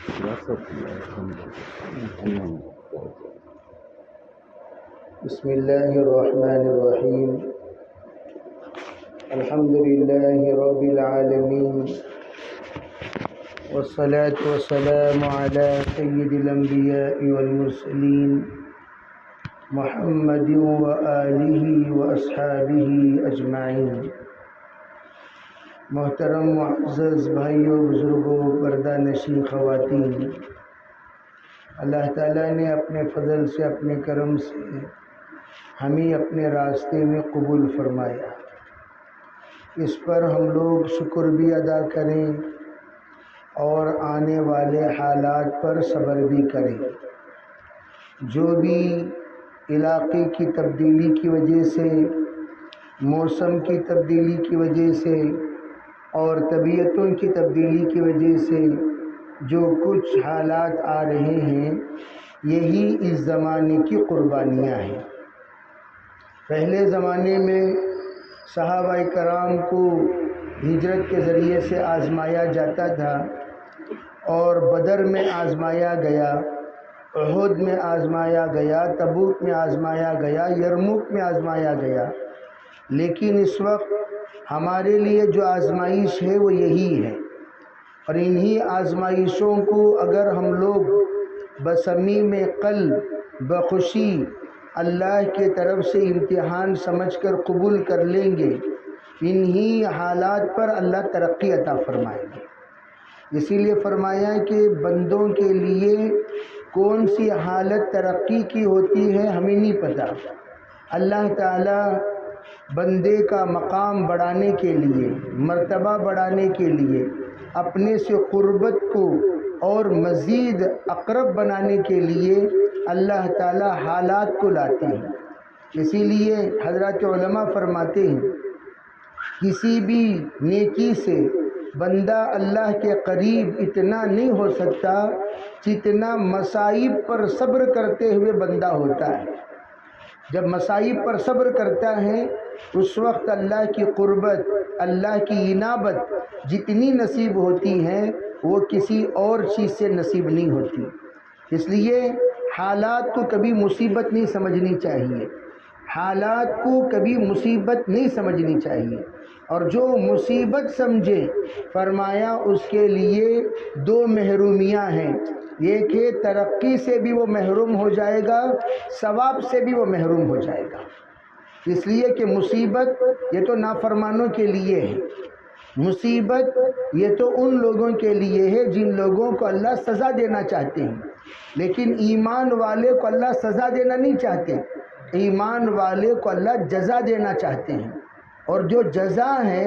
بسم اللہ الرحمن الرحیم الحمد للہ رب العالمین والصلاة والسلام علی سید الانبیاء والمرسلین محمد وآلہ واصحابہ اجمعین۔ محترم معزز بھائیوں، بزرگوں، پردہ نشین خواتین، اللہ تعالیٰ نے اپنے فضل سے، اپنے کرم سے ہمیں اپنے راستے میں قبول فرمایا۔ اس پر ہم لوگ شکر بھی ادا کریں اور آنے والے حالات پر صبر بھی کریں۔ جو بھی علاقے کی تبدیلی کی وجہ سے، موسم کی تبدیلی کی وجہ سے اور طبیعتوں کی تبدیلی کی وجہ سے جو کچھ حالات آ رہے ہیں، یہی اس زمانے کی قربانیاں ہیں۔ پہلے زمانے میں صحابہ کرام کو ہجرت کے ذریعے سے آزمایا جاتا تھا، اور بدر میں آزمایا گیا، احد میں آزمایا گیا، تبوک میں آزمایا گیا، یرموک میں آزمایا گیا۔ لیکن اس وقت ہمارے لیے جو آزمائش ہے وہ یہی ہے، اور انہی آزمائشوں کو اگر ہم لوگ بصمیم قلب، بخوشی اللہ کے طرف سے امتحان سمجھ کر قبول کر لیں گے، انہی حالات پر اللہ ترقی عطا فرمائیں گے۔ اسی لیے فرمایا کہ بندوں کے لیے کون سی حالت ترقی کی ہوتی ہے ہمیں نہیں پتہ۔ اللہ تعالیٰ بندے کا مقام بڑھانے کے لیے، مرتبہ بڑھانے کے لیے، اپنے سے قربت کو اور مزید اقرب بنانے کے لیے اللہ تعالیٰ حالات کو لاتے ہیں۔ اسی لیے حضرات علماء فرماتے ہیں، کسی بھی نیکی سے بندہ اللہ کے قریب اتنا نہیں ہو سکتا جتنا مصائب پر صبر کرتے ہوئے بندہ ہوتا ہے۔ جب مصائب پر صبر کرتا ہے اس وقت اللہ کی قربت، اللہ کی انابت جتنی نصیب ہوتی ہے وہ کسی اور چیز سے نصیب نہیں ہوتی۔ اس لیے حالات کو کبھی مصیبت نہیں سمجھنی چاہیے، حالات کو کبھی مصیبت نہیں سمجھنی چاہیے، اور جو مصیبت سمجھے فرمایا اس کے لیے دو محرومیاں ہیں۔ ایک ہے ترقی سے بھی وہ محروم ہو جائے گا، ثواب سے بھی وہ محروم ہو جائے گا۔ اس لیے کہ مصیبت یہ تو نافرمانوں کے لیے ہے، مصیبت یہ تو ان لوگوں کے لیے ہے جن لوگوں کو اللہ سزا دینا چاہتے ہیں، لیکن ایمان والے کو اللہ سزا دینا نہیں چاہتے، ایمان والے کو اللہ جزا دینا چاہتے ہیں۔ اور جو جزا ہے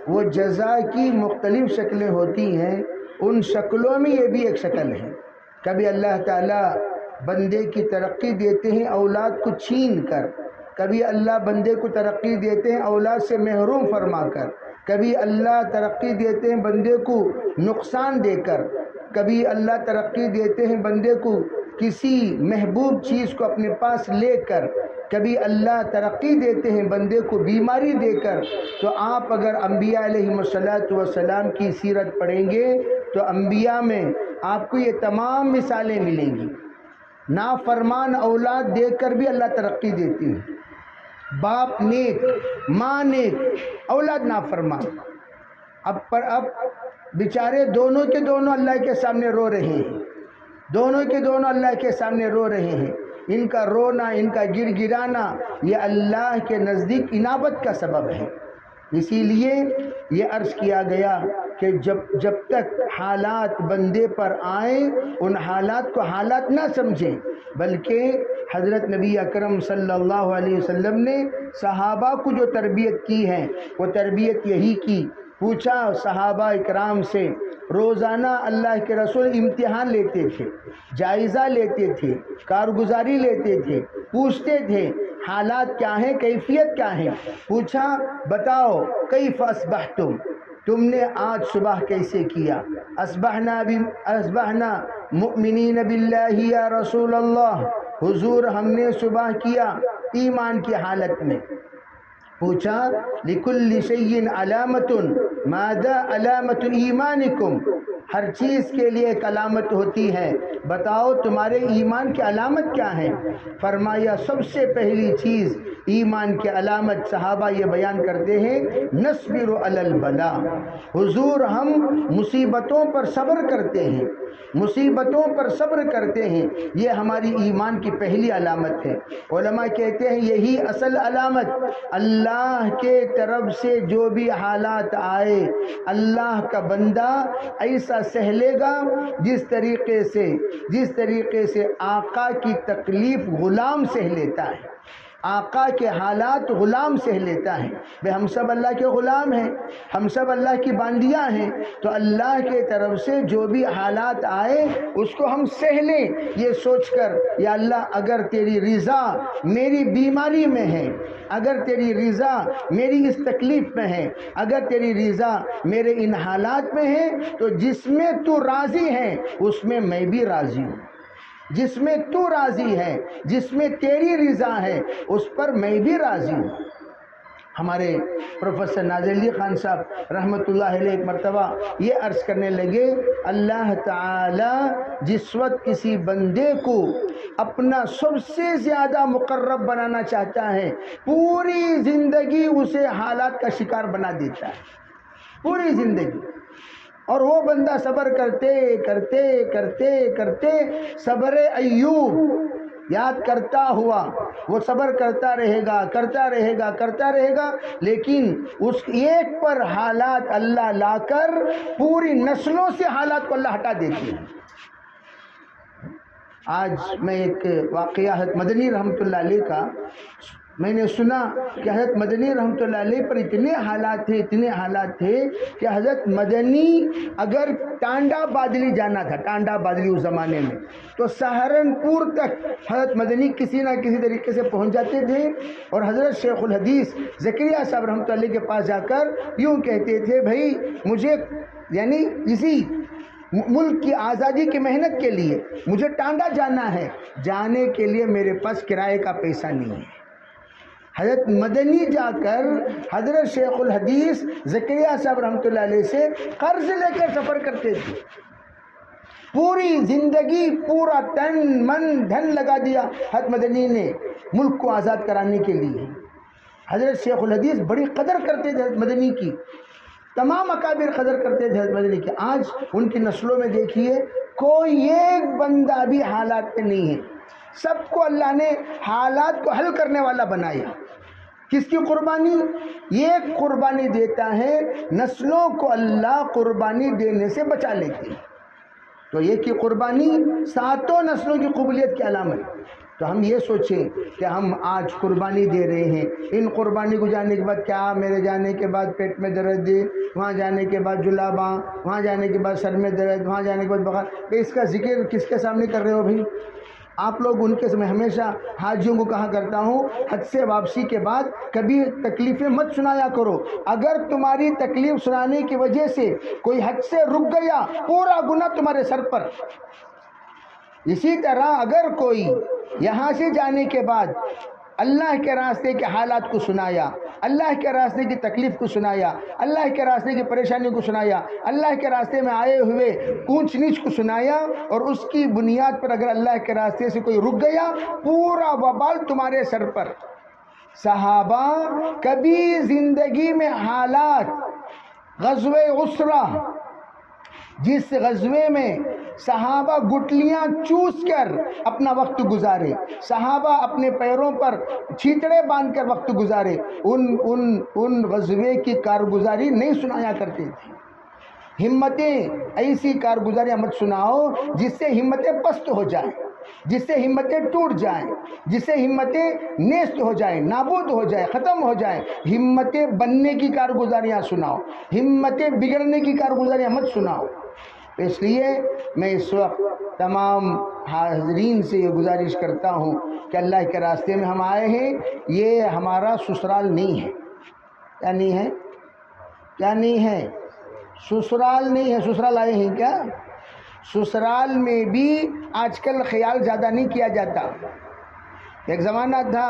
وہ جزا کی مختلف شکلیں ہوتی ہیں، ان شکلوں میں یہ بھی ایک شکل ہے۔ کبھی اللہ تعالیٰ بندے کی ترقی دیتے ہیں اولاد کو چھین کر، کبھی اللہ بندے کو ترقی دیتے ہیں اولاد سے محروم فرما کر، کبھی اللہ ترقی دیتے ہیں بندے کو نقصان دے کر، کبھی اللہ ترقی دیتے ہیں بندے کو کسی محبوب چیز کو اپنے پاس لے کر، کبھی اللہ ترقی دیتے ہیں بندے کو بیماری دے کر۔ تو آپ اگر انبیاء علیہم السلام کی سیرت پڑھیں گے تو انبیاء میں آپ کو یہ تمام مثالیں ملیں گی۔ نافرمان اولاد دے کر بھی اللہ ترقی دیتی ہے، باپ نیک، ماں نیک، اولاد نافرمان۔ اب بیچارے دونوں کے دونوں اللہ کے سامنے رو رہے ہیں، دونوں کے دونوں اللہ کے سامنے رو رہے ہیں۔ ان کا رونا، ان کا گر گرانا یہ اللہ کے نزدیک انابت کا سبب ہے۔ اسی لیے یہ عرض کیا گیا کہ جب تک حالات بندے پر آئیں ان حالات کو حالات نہ سمجھیں، بلکہ حضرت نبی اکرم صلی اللہ علیہ وسلم نے صحابہ کو جو تربیت کی ہے وہ تربیت یہی کی۔ پوچھا صحابہ اکرام سے، روزانہ اللہ کے رسول امتحان لیتے تھے، جائزہ لیتے تھے، کارگزاری لیتے تھے، پوچھتے تھے حالات کیا ہیں، کیفیت کیا ہے۔ پوچھا بتاؤ کیف اصبحتم، تم نے آج صبح کیسے کیا؟ اصبحنا مؤمنین باللہ یا رسول اللہ، حضور ہم نے صبح کیا ایمان کی حالت میں، پوچھا لِكُلِّ شَيْءٍ عَلَامَةٌ مَاذَا عَلَامَةُ إِيمَانِكُمْ، ہر چیز کے لیے ایک علامت ہوتی ہے، بتاؤ تمہارے ایمان کی علامت کیا ہے؟ فرمایا سب سے پہلی چیز ایمان کی علامت، صحابہ یہ بیان کرتے ہیں، نصبر علی البلاء، حضور ہم مصیبتوں پر صبر کرتے ہیں، مصیبتوں پر صبر کرتے ہیں، یہ ہماری ایمان کی پہلی علامت ہے۔ علماء کہتے ہیں یہی اصل علامت، اللہ کے طرف سے جو بھی حالات آئے اللہ کا بندہ ایسا سہ لے گا جس طریقے سے آقا کی تکلیف غلام سہ لیتا ہے، آقا کے حالات غلام سہ لیتا ہے۔ بے ہم سب اللہ کے غلام ہیں، ہم سب اللہ کی باندیاں ہیں، تو اللہ کے طرف سے جو بھی حالات آئے اس کو ہم سہ لیں، یہ سوچ کر یا اللہ اگر تیری رضا میری بیماری میں ہے، اگر تیری رضا میری اس تکلیف میں ہے، اگر تیری رضا میرے ان حالات میں ہے تو جس میں تو راضی ہے اس میں میں بھی راضی ہوں، جس میں تو راضی ہے، جس میں تیری رضا ہے اس پر میں بھی راضی ہوں۔ ہمارے پروفیسر ناظر علی خان صاحب رحمۃ اللہ علیہ ایک مرتبہ یہ عرض کرنے لگے، اللہ تعالی جس وقت کسی بندے کو اپنا سب سے زیادہ مقرب بنانا چاہتا ہے پوری زندگی اسے حالات کا شکار بنا دیتا ہے، پوری زندگی، اور وہ بندہ صبر کرتے کرتے کرتے کرتے صبر ایوب یاد کرتا ہوا وہ صبر کرتا رہے گا، کرتا رہے گا، کرتا رہے گا، لیکن اس ایک پر حالات اللہ لا کر پوری نسلوں سے حالات کو اللہ ہٹا دیتے ہیں۔ آج میں ایک واقعہ حضرت مدنی رحمۃ اللہ علیہ کا میں نے سنا کہ حضرت مدنی رحمۃ اللہ علیہ پر اتنے حالات تھے کہ حضرت مدنی اگر ٹانڈا بادلی جانا تھا، ٹانڈا بادلی اس زمانے میں، تو سہارنپور تک حضرت مدنی کسی نہ کسی طریقے سے پہنچ جاتے تھے، اور حضرت شیخ الحدیث زکریا صاحب رحمۃ اللہ علیہ کے پاس جا کر یوں کہتے تھے، بھائی مجھے یعنی اسی ملک کی آزادی کی محنت کے لیے مجھے ٹانڈا جانا ہے، جانے کے لیے میرے پاس کرائے کا پیسہ نہیں ہے۔ حضرت مدنی جا کر حضرت شیخ الحدیث زکریا صاحب رحمۃ اللہ علیہ سے قرض لے کر سفر کرتے تھے، پوری زندگی پورا تن من دھن لگا دیا حضرت مدنی نے ملک کو آزاد کرانے کے لیے۔ حضرت شیخ الحدیث بڑی قدر کرتے تھے حضرت مدنی کی، تمام اکابر قدر کرتے تھے حضرت مدنی کی۔ آج ان کی نسلوں میں دیکھیے کوئی ایک بندہ بھی حالات پہ نہیں ہے، سب کو اللہ نے حالات کو حل کرنے والا بنایا۔ کس کی قربانی؟ ایک قربانی دیتا ہے، نسلوں کو اللہ قربانی دینے سے بچا لیتے ہیں، تو ایک کی قربانی ساتوں نسلوں کی قبولیت کی علامت۔ تو ہم یہ سوچیں کہ ہم آج قربانی دے رہے ہیں، ان قربانی کو جانے کے بعد کیا میرے جانے کے بعد پیٹ میں درد دے، وہاں جانے کے بعد جلاباں، وہاں جانے کے بعد سر میں درد، وہاں جانے کے بعد بخار، کہ اس کا ذکر کس کے سامنے کر رہے ہو بھائی؟ آپ لوگ ان کے میں ہمیشہ حاجیوں کو کہا کرتا ہوں، حج سے واپسی کے بعد کبھی تکلیفیں مت سنایا کرو، اگر تمہاری تکلیف سنانے کی وجہ سے کوئی حج سے رک گیا پورا گناہ تمہارے سر پر۔ اسی طرح اگر کوئی یہاں سے جانے کے بعد اللہ کے راستے کے حالات کو سنایا، اللہ کے راستے کی تکلیف کو سنایا، اللہ کے راستے کی پریشانی کو سنایا، اللہ کے راستے میں آئے ہوئے اونچ نیچ کو سنایا، اور اس کی بنیاد پر اگر اللہ کے راستے سے کوئی رک گیا پورا وبال تمہارے سر پر۔ صحابہ کبھی زندگی میں حالات، غزوہ عسرہ جس غزوے میں صحابہ گٹلیاں چوس کر اپنا وقت گزارے، صحابہ اپنے پیروں پر چھیتڑے باندھ کر وقت گزارے، ان غزوے کی کارگزاری نہیں سنایا کرتے تھے۔ ہمتیں ایسی کارگزاریاں مت سناؤ جس سے ہمتیں پست ہو جائیں، جس سے ہمتیں ٹوٹ جائیں، جس سے ہمتیں نیست ہو جائیں، نابود ہو جائیں، ختم ہو جائیں۔ ہمتیں بننے کی کارگزاریاں سناؤ، ہمتیں بگڑنے کی کارگزاریاں مت سناؤ۔ اس لیے میں اس وقت تمام حاضرین سے یہ گزارش کرتا ہوں کہ اللہ کے راستے میں ہم آئے ہیں، یہ ہمارا سسرال نہیں ہے۔ کیا نہیں ہے؟ کیا نہیں ہے؟ سسرال نہیں ہے۔ سسرال آئے ہیں کیا؟ سسرال میں بھی آج کل خیال زیادہ نہیں کیا جاتا۔ ایک زمانہ تھا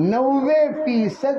90%